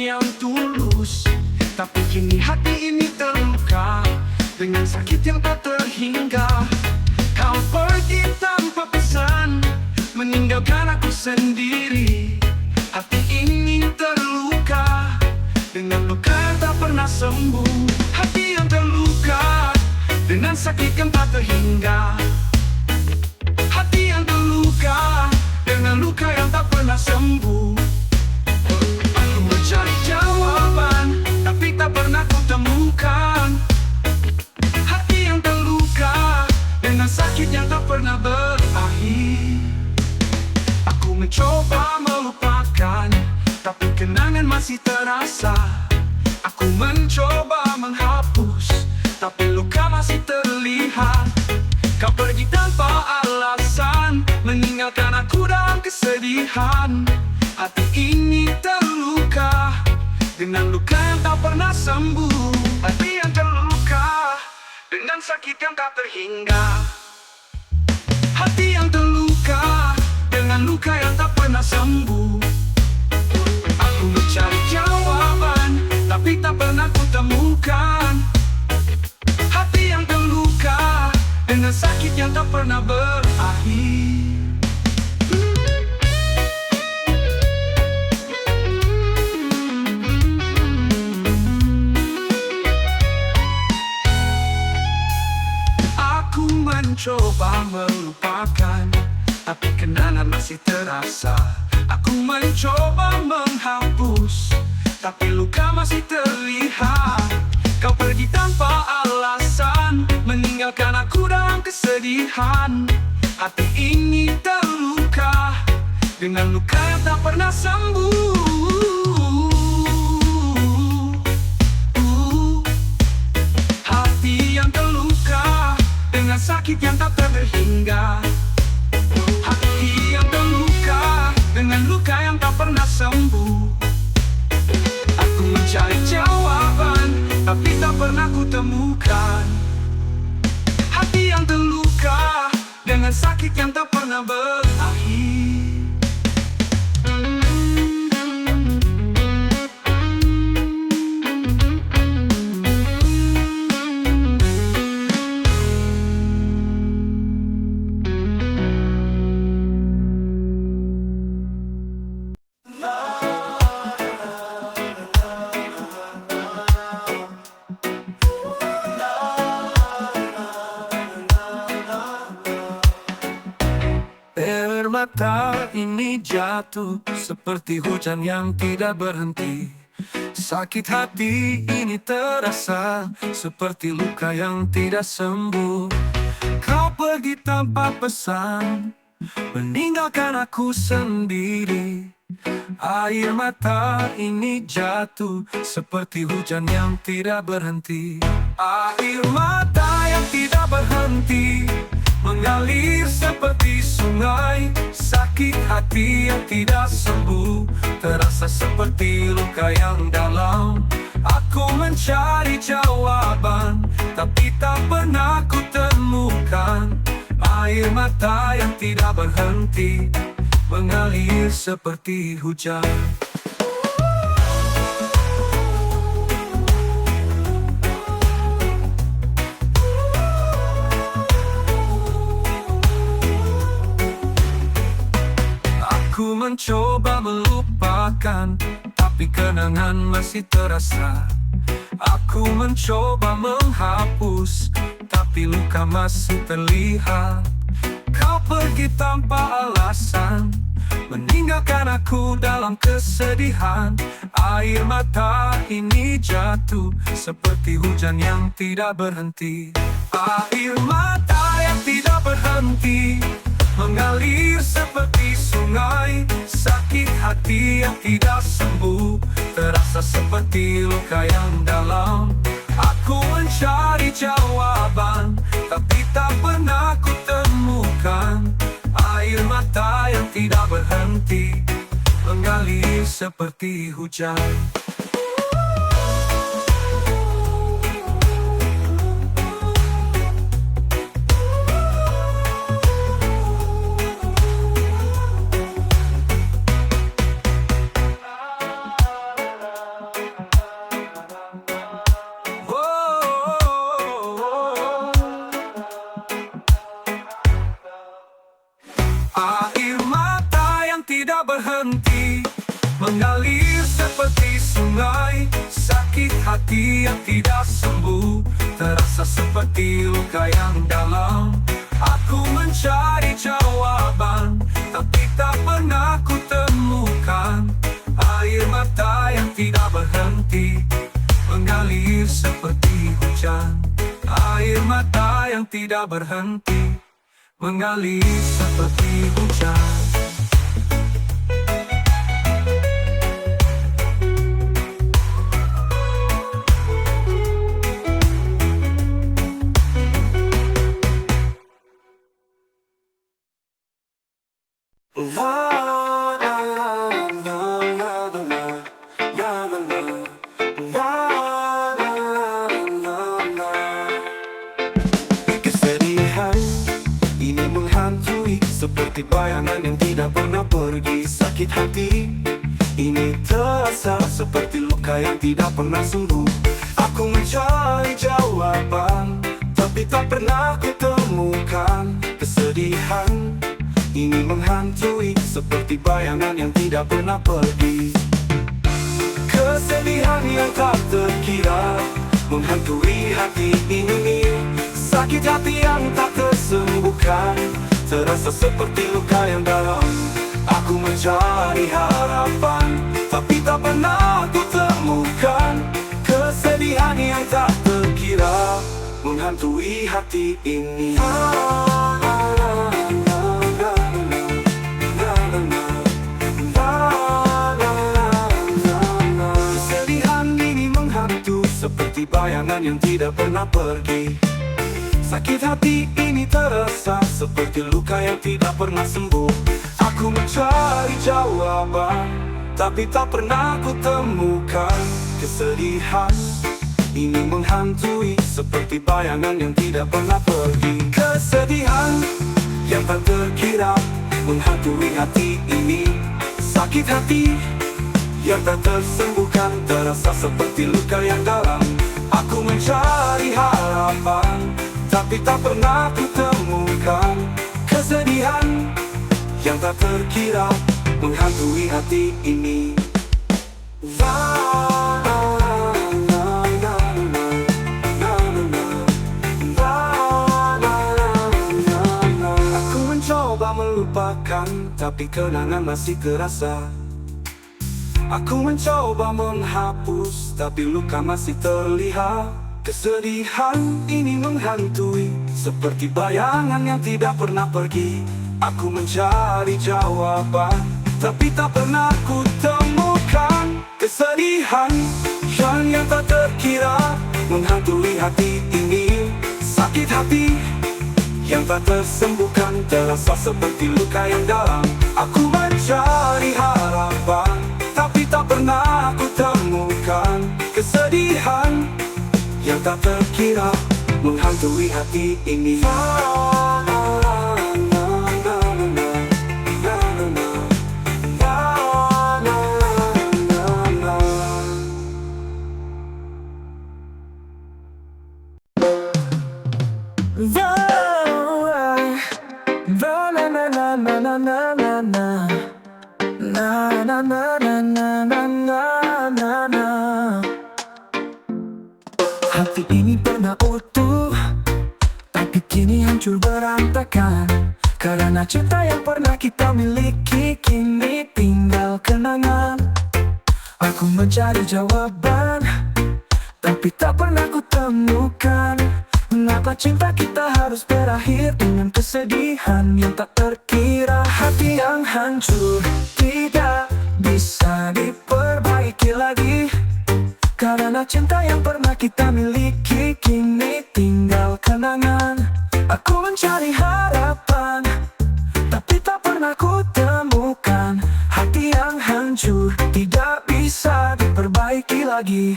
yang tulus. Tapi kini hati ini terluka dengan sakit yang tak terhingga. Kau pergi tanpa pesan, meninggalkan aku sendiri. Hati ini terluka dengan luka yang tak pernah sembuh. Hati yang terluka dengan sakit yang tak terhingga. Hati yang terluka dengan luka yang tak pernah sembuh. Aku mencari jawaban, tapi tak pernah kutemukan. Hati yang terluka dengan sakit yang tak pernah berakhir. Aku mencoba melupakan, tapi kenangan masih terasa. Aku mencoba menghapus, tapi luka masih terlihat. Kau pergi tanpa alasan, meninggalkan aku dalam kesedihan. Hati ini terluka dengan luka yang tak pernah sembuh. Hati yang terluka dengan sakit yang tak terhingga. Hati yang terluka dengan luka yang tak pernah sembuh. Aku mencari jawaban, tapi tak pernah kutemukan. Hati yang terluka dengan sakit yang tak pernah berakhir. Aku mencoba melupakan, tapi kenangan masih terasa. Aku mencoba menghapus, tapi luka masih terlihat. Kau pergi tanpa alasan, meninggalkan aku dalam kesedihan. Hati ini terluka dengan luka yang tak pernah sembuh. Hati yang terluka dengan sakit yang tak terhingga. Hati yang terluka dengan luka yang tak pernah sembuh. Aku mencari jawaban, tapi tak pernah kutemukan. Hati yang terluka dengan sakit yang tak pernah berakhir. Air mata ini jatuh seperti hujan yang tidak berhenti. Sakit hati ini terasa seperti luka yang tidak sembuh. Kau pergi tanpa pesan, meninggalkan aku sendiri. Air mata ini jatuh seperti hujan yang tidak berhenti. Air mata yang tidak berhenti mengalir seperti sungai. Sakit hati yang tidak sembuh terasa seperti luka yang dalam. Aku mencari jawaban, tapi tak pernah kutemukan. Air mata yang tidak berhenti mengalir seperti hujan. Aku mencoba melupakan, tapi kenangan masih terasa. Aku mencoba menghapus, tapi luka masih terlihat. Kau pergi tanpa alasan, meninggalkan aku dalam kesedihan. Air mata ini jatuh seperti hujan yang tidak berhenti. Air mata yang tidak berhenti mengalir seperti sungai. Sakit hati yang tidak sembuh terasa seperti luka yang dalam. Aku mencari jawaban, tapi tak pernah kutemukan. Air mata yang tidak berhenti mengalir seperti hujan. hati yang tidak sembuh, terasa seperti luka yang dalam. Aku mencari jawaban, tapi tak pernah ku temukan. Air mata yang tidak berhenti mengalir seperti hujan. Air mata yang tidak berhenti mengalir seperti hujan. Kesedihan ini menghantui seperti bayangan yang tidak pernah pergi. Sakit hati ini terasa seperti luka yang tidak pernah sembuh. Aku mencari jawaban, tapi tak pernah kutemukan. Kesedihan ini menghantui seperti bayangan yang tidak pernah pergi. Kesedihan yang tak terkira menghantui hati ini. Sakit hati yang tak tersembuhkan, terasa seperti luka yang dalam. Aku mencari harapan, tapi tak pernah kutemukan. Kesedihan yang tak terkira menghantui hati ini. Seperti bayangan yang tidak pernah pergi. Sakit hati ini terasa seperti luka yang tidak pernah sembuh. Aku mencari jawaban, tapi tak pernah kutemukan. Kesedihan ini menghantui seperti bayangan yang tidak pernah pergi. Kesedihan yang tak terkira menghantui hati ini. Sakit hati yang tak tersembuhkan, terasa seperti luka yang dalam. Aku mencari harapan, tapi tak pernah kutemukan. Kesedihan yang tak terkira menghantui hati ini. Aku mencoba melupakan, tapi kenangan masih terasa. Aku mencoba menghapus, tapi luka masih terlihat. Kesedihan ini menghantui seperti bayangan yang tidak pernah pergi. Aku mencari jawaban, tapi tak pernah kutemukan. Kesedihan yang tak terkira menghantui hati ini. Sakit hati yang tak tersembuhkan, terasa seperti luka yang dalam. Aku mencari harapan, tapi tak pernah kutemukan. Kesedihan yang tak terkira menghantui hati ini. Hati ini pernah utuh, tapi kini hancur berantakan. Karena cinta yang pernah kita miliki kini tinggal kenangan. Aku mencari jawaban, tapi tak pernah kutemukan. Mengapa cinta kita harus berakhir dengan kesedihan yang tak terkira. Hati yang hancur tidak bisa diperbaiki lagi. Karena cinta yang pernah kita miliki kini tinggal kenangan. Aku mencari harapan, tapi tak pernah kutemukan. Hati yang hancur tidak bisa diperbaiki lagi.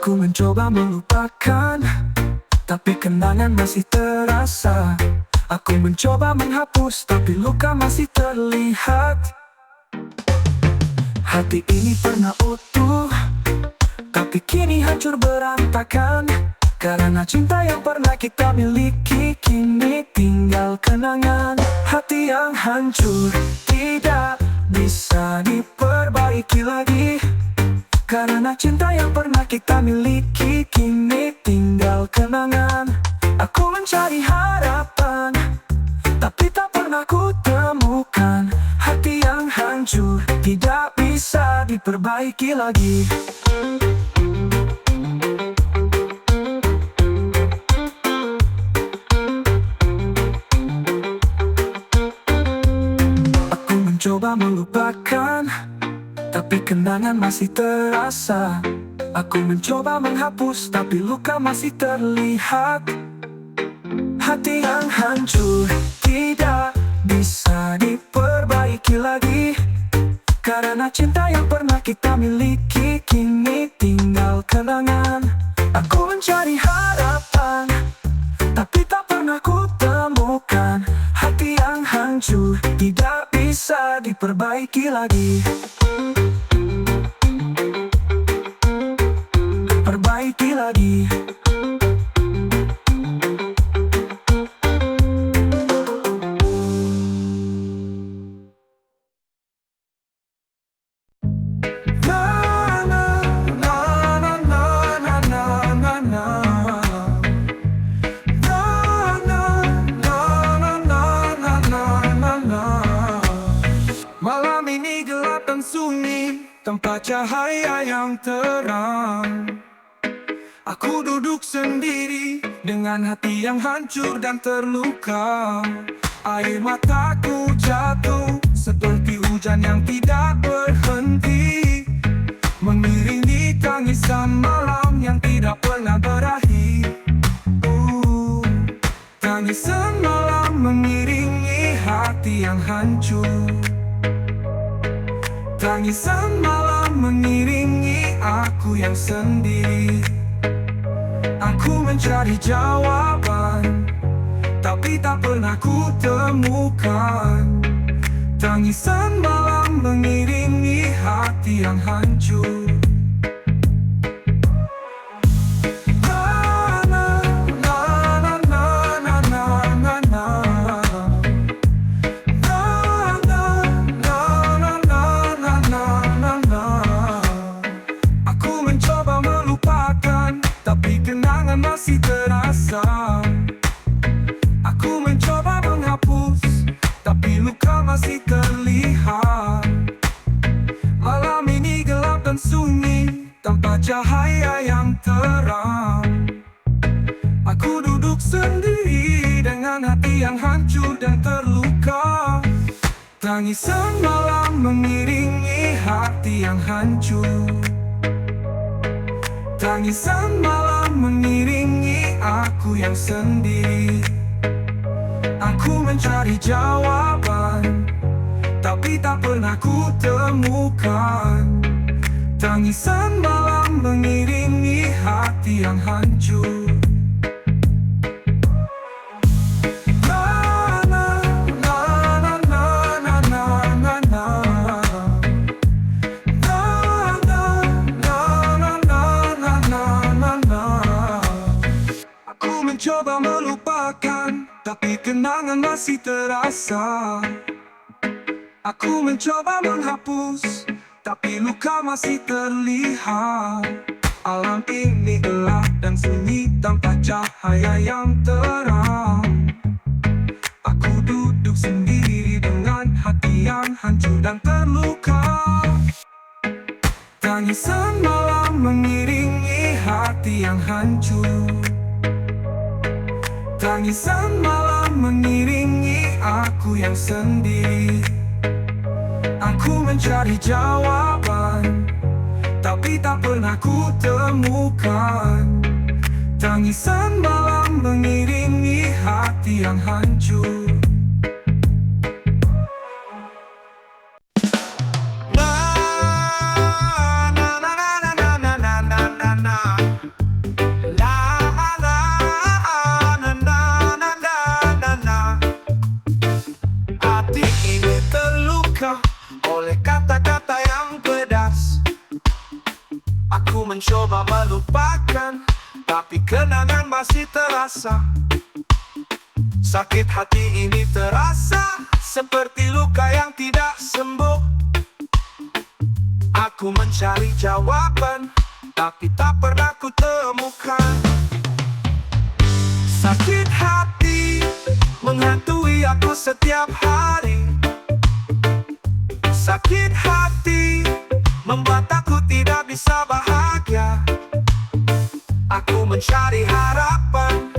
Aku mencoba melupakan, tapi kenangan masih terasa. Aku mencoba menghapus, tapi luka masih terlihat. Hati ini pernah utuh, tapi kini hancur berantakan. Karena cinta yang pernah kita miliki kini tinggal kenangan. Hati yang hancur tidak bisa diperbaiki lagi. Karena cinta yang pernah kita miliki kini tinggal kenangan. Aku mencari harapan, tapi tak pernah ku temukan. Hati yang hancur tidak bisa diperbaiki lagi. Aku mencoba melupakan, tapi kenangan masih terasa. Aku mencoba menghapus, tapi luka masih terlihat. Hati yang hancur tidak bisa diperbaiki lagi. Karena cinta yang pernah kita miliki kini tinggal kenangan. Aku mencari harapan, tapi tak pernah ku temukan. Hati yang hancur tidak bisa diperbaiki lagi. Perbaiki lagi. Malam ini gelap dan sunyi, tanpa cahaya yang terang. Aku duduk sendiri dengan hati yang hancur dan terluka. Air mataku jatuh seperti hujan yang tidak berhenti, mengiringi tangisan malam yang tidak pernah berakhir. Tangisan malam mengiringi hati yang hancur. Tangisan malam mengiringi aku yang sendiri. Aku mencari jawaban, tapi tak pernah ku temukan. Tangisan malam mengiringi hati yang hancur. Aku mencoba melupakan, tapi kenangan masih terasa. Aku mencoba menghapus, tapi luka masih terlihat. Malam ini gelap dan sunyi, tanpa cahaya yang terang. Aku duduk sendiri dengan hati yang hancur dan terluka. Tangisan malam mengiringi hati yang hancur. Tangisan malam mengiringi aku yang sendiri. Aku mencari jawaban, tapi tak pernah ku temukan. Tangisan malam mengiringi hati yang hancur. Aku mencoba melupakan, tapi kenangan masih terasa. Aku mencoba menghapus, tapi luka masih terlihat. Alam ini gelap dan sunyi tanpa cahaya yang terang. Aku duduk sendiri dengan hati yang hancur dan terluka. Tangisan malam mengiringi hati yang hancur. Tangisan malam mengiringi aku yang sendiri. Aku mencari jawaban, tapi tak pernah ku temukan. Tangisan malam mengiringi hati yang hancur. Oleh kata-kata yang pedas, aku mencoba melupakan, tapi kenangan masih terasa. Sakit hati ini terasa seperti luka yang tidak sembuh. Aku mencari jawaban, tapi tak pernah ku temukan. Sakit hati menghantui aku setiap hari. Sakit hati membuat aku tidak bisa bahagia. Aku mencari harapan,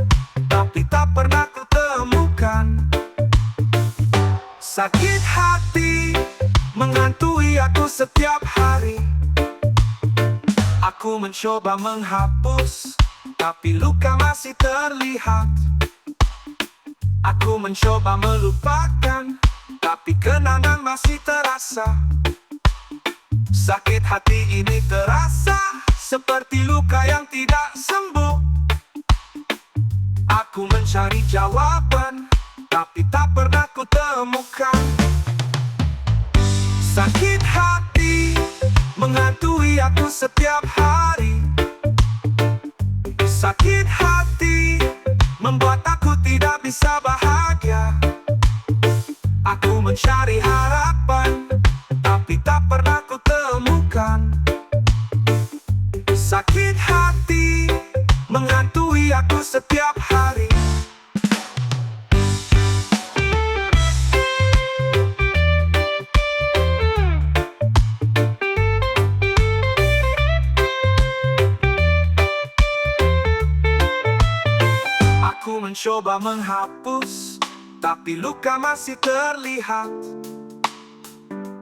tapi tak pernah ku temukan. Sakit hati menghantui aku setiap hari. Aku mencoba menghapus, tapi luka masih terlihat. Aku mencoba melupakan, tapi kenangan masih terasa. Sakit hati ini terasa seperti luka yang tidak sembuh. Aku mencari jawaban, tapi tak pernah ku temukan. Sakit hati menghantui aku setiap hari. Sakit hati membuat aku tidak bisa bahagia. Aku mencari harapan, tapi tak pernah ku temukan. Sakit hati menghantui aku setiap hari. Aku mencoba menghapus, tapi luka masih terlihat.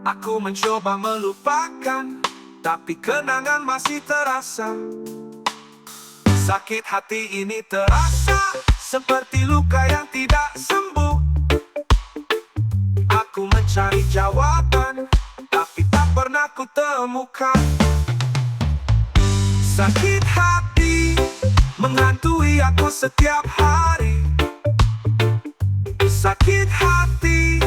Aku mencoba melupakan, tapi kenangan masih terasa. Sakit hati ini terasa seperti luka yang tidak sembuh. Aku mencari jawaban, tapi tak pernah ku temukan. Sakit hati menghantui aku setiap hari. Sakit hati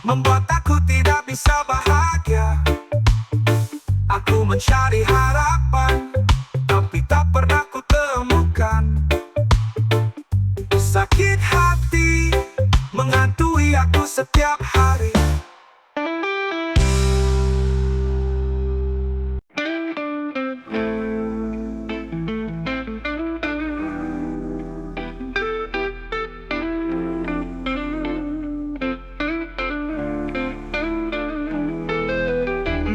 membuat aku tidak bisa bahagia. Aku mencari harapan, tapi tak pernah ku temukan. Sakit hati menghantui aku setiap hari.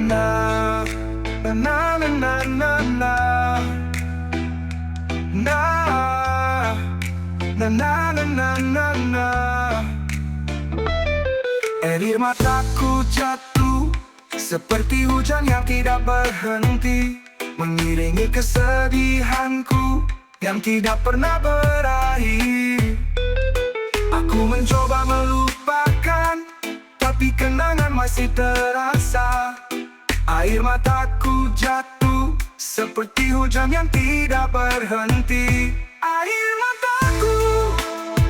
Na na na na na na na na na na na na. Air mataku jatuh seperti hujan yang tidak berhenti, mengiringi kesedihanku yang tidak pernah berakhir. Aku mencoba melupakan, tapi kenangan masih terasa. Air mataku jatuh seperti hujan yang tidak berhenti. Air mataku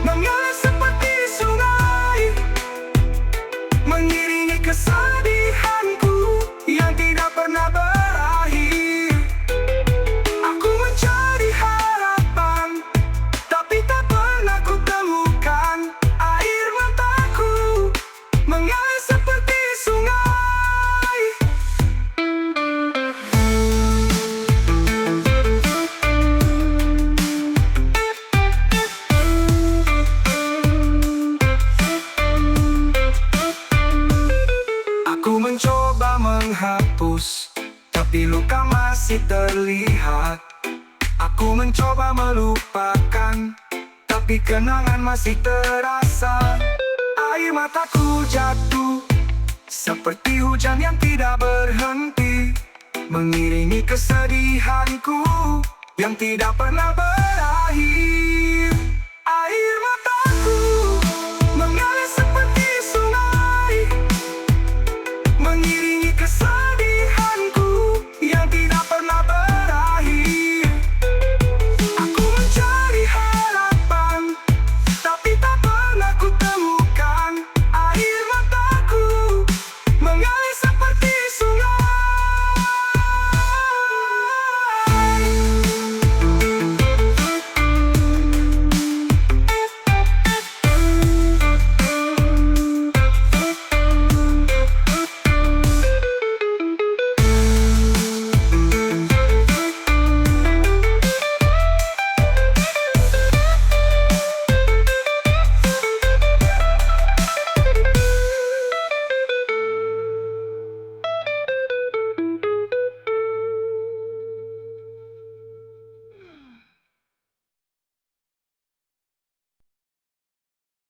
mengalir seperti sungai, mengiringi kesedihanku yang tidak pernah berakhir. Aku mencari harapan, tapi tak pernah ku temukan. Air mataku mengalir seperti sungai. Aku mencoba menghapus, tapi luka masih terlihat. Aku mencoba melupakan, tapi kenangan masih terasa. Air mataku jatuh seperti hujan yang tidak berhenti, mengiringi kesedihanku yang tidak pernah berakhir.